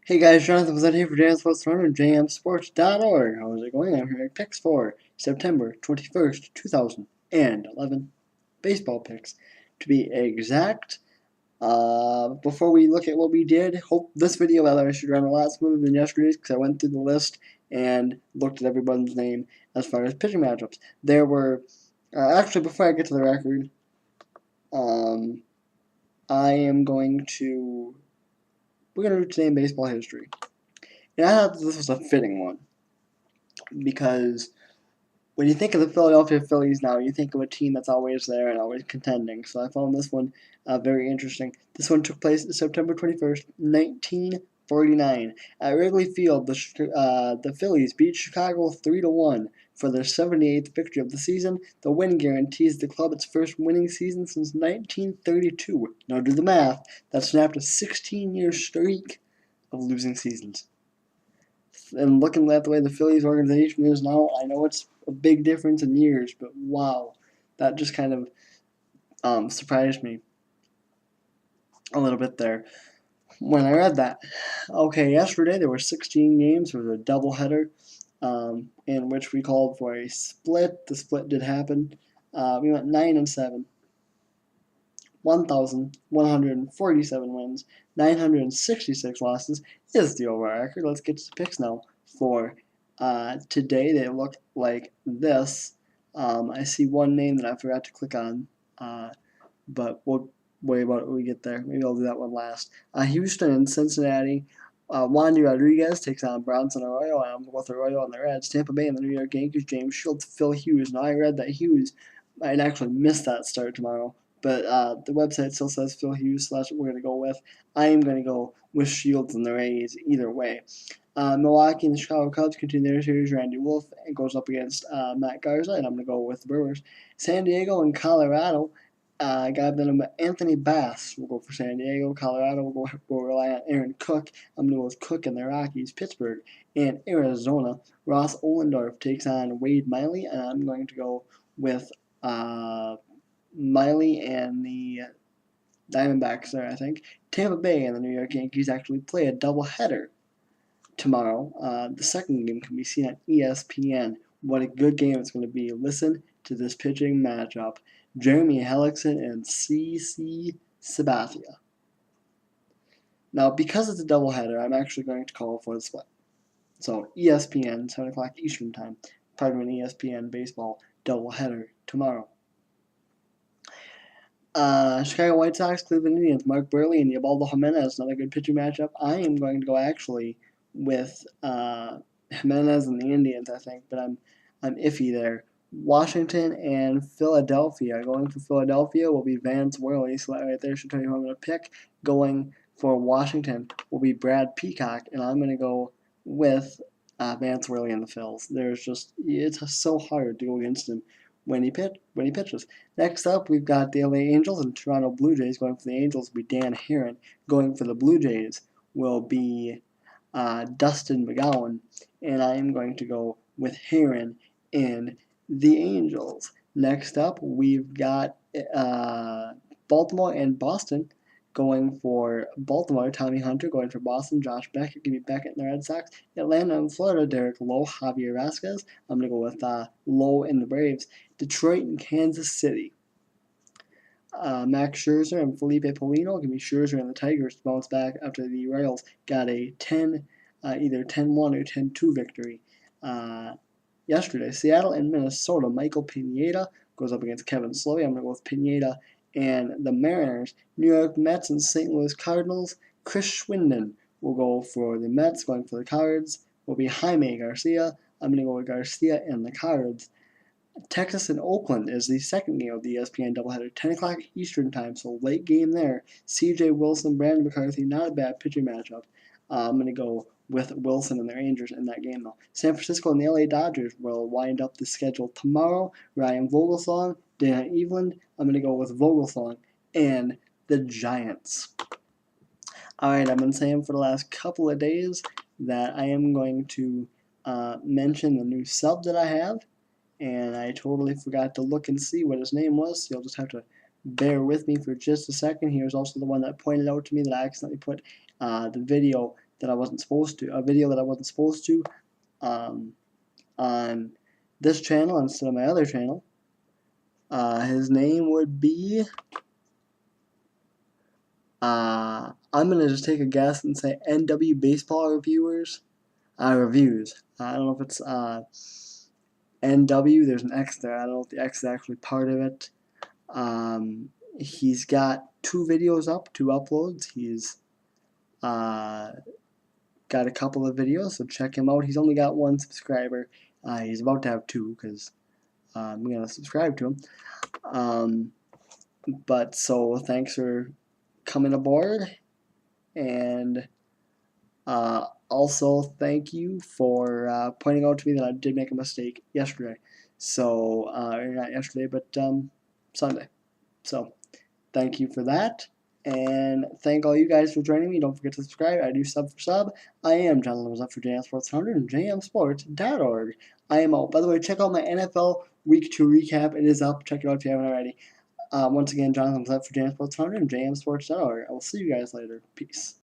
Hey guys, Jonathan was here for JM Sports Run and JMSports.org. How is it going? I'm here at Picks for September 21st, 2011. Baseball picks. To be exact, before we look at what we did, hope this video, I should run a lot smoother than yesterday's because I went through the list and looked at everybody's name as far as pitching matchups. There were, actually, before I get to the record, um, I am going to, we're going to do today in baseball history. And I thought this was a fitting one because when you think of the Philadelphia Phillies now, you think of a team that's always there and always contending. So I found this one very interesting. This one took place September 21st, 1949. At Wrigley Field, the Phillies beat Chicago 3-1 for their 78th victory of the season. The win guarantees the club its first winning season since 1932. Now do the math. That snapped a 16-year streak of losing seasons. And looking at the way the Phillies organization is now, I know it's a big difference in years, but wow, that just kind of surprised me a little bit there when I read that. Okay, yesterday there were 16 games. There was a doubleheader in which we called for a split. The split did happen. We went 9-7. 1,147 wins, 966 losses is the overall record. Let's get to the picks now for today. They look like this. I see one name that I forgot to click on, but we'll worry about it when we get there. Maybe I'll do that one last. Houston and Cincinnati. Wandy Rodriguez takes on Bronson Arroyo. I'm with Arroyo on the Reds. Tampa Bay and the New York Yankees. James Shields, Phil Hughes. Now I read that Hughes might actually miss that start tomorrow, but the website still says Phil Hughes, so that's what we're going to go with. I am going to go with Shields and the Rays either way. Milwaukee and the Chicago Cubs continue their series. Randy Wolf goes up against Matt Garza, and I'm going to go with the Brewers. San Diego and Colorado. Guy by the name of Anthony Bass will go for San Diego. Colorado will rely on Aaron Cook. I'm going to go with Cook and the Rockies. Pittsburgh and Arizona. Ross Ollendorf takes on Wade Miley, and I'm going to go with Miley and the Diamondbacks there, I think. Tampa Bay and the New York Yankees actually play a doubleheader tomorrow. The second game can be seen on ESPN. What a good game it's going to be. Listen to this pitching matchup. Jeremy Hellickson and CC Sabathia. Now, because it's a doubleheader, I'm actually going to call for the split. So, ESPN, 7 o'clock Eastern Time. Part of an ESPN baseball doubleheader tomorrow. Chicago White Sox, Cleveland Indians, Mark Burley and Ubaldo Jimenez, another good pitching matchup. I am going to go actually with Jimenez and the Indians, I think, but I'm iffy there. Washington and Philadelphia. Going for Philadelphia will be Vance Worley, so that right there should tell you who I'm going to pick. Going for Washington will be Brad Peacock, and I'm going to go with Vance Worley and the Phils. It's so hard to go against him when he pitches. Next up, we've got the LA Angels and Toronto Blue Jays. Going for the Angels will be Dan Herron. Going for the Blue Jays will be Dustin McGowan, and I am going to go with Herron in the Angels. Next up, we've got Baltimore and Boston. Going for Baltimore, Tommy Hunter. Going for Boston, Josh Beckett. Give me Beckett in the Red Sox. Atlanta and Florida, Derek Lowe, Javier Vasquez. I'm going to go with Lowe in the Braves. Detroit and Kansas City. Max Scherzer and Felipe Polino. Give me Scherzer and the Tigers to bounce back after the Royals got a either 10-1 or 10-2 victory yesterday. Seattle and Minnesota. Michael Pineda goes up against Kevin Slowey. I'm going to go with Pineda and the Mariners. New York Mets and St. Louis Cardinals. Chris Schwinden will go for the Mets. Going for the Cards will be Jaime Garcia. I'm going to go with Garcia and the Cards. Texas and Oakland is the second game of the ESPN doubleheader, 10 o'clock Eastern Time, so late game there. C.J. Wilson, Brandon McCarthy, not a bad pitching matchup. I'm going to go with Wilson and the Rangers in that game, though. San Francisco and the LA Dodgers will wind up the schedule tomorrow. Ryan Vogelsong, Dana Eveland. I'm going to go with Vogelsong and the Giants. Alright, I've been saying for the last couple of days that I am going to mention the new sub that I have, and I totally forgot to look and see what his name was, so you'll just have to bear with me for just a second. He was also the one that pointed out to me that I accidentally put the video that I wasn't supposed to, a video that I wasn't supposed to, on this channel instead of my other channel. His name would be, I'm gonna just take a guess and say NW Baseball Reviews. I don't know if it's NW. There's an X there. I don't know if the X is actually part of it. He's got 2 videos up, 2 uploads. He's got a couple of videos, so check him out. He's only got 1 subscriber. He's about to have 2 because I'm gonna subscribe to him. But so thanks for coming aboard, and also thank you for pointing out to me that I did make a mistake yesterday. So not yesterday, but Sunday. So thank you for that. And thank all you guys for joining me. Don't forget to subscribe. I do sub for sub. I am John Lewis up for JM Sports 100 and jmsports.org. I am out. By the way, check out my NFL Week 2 recap. It is up. Check it out if you haven't already. Once again, Jonathan was up for JM Sports 100 and jmsports.org. I will see you guys later. Peace.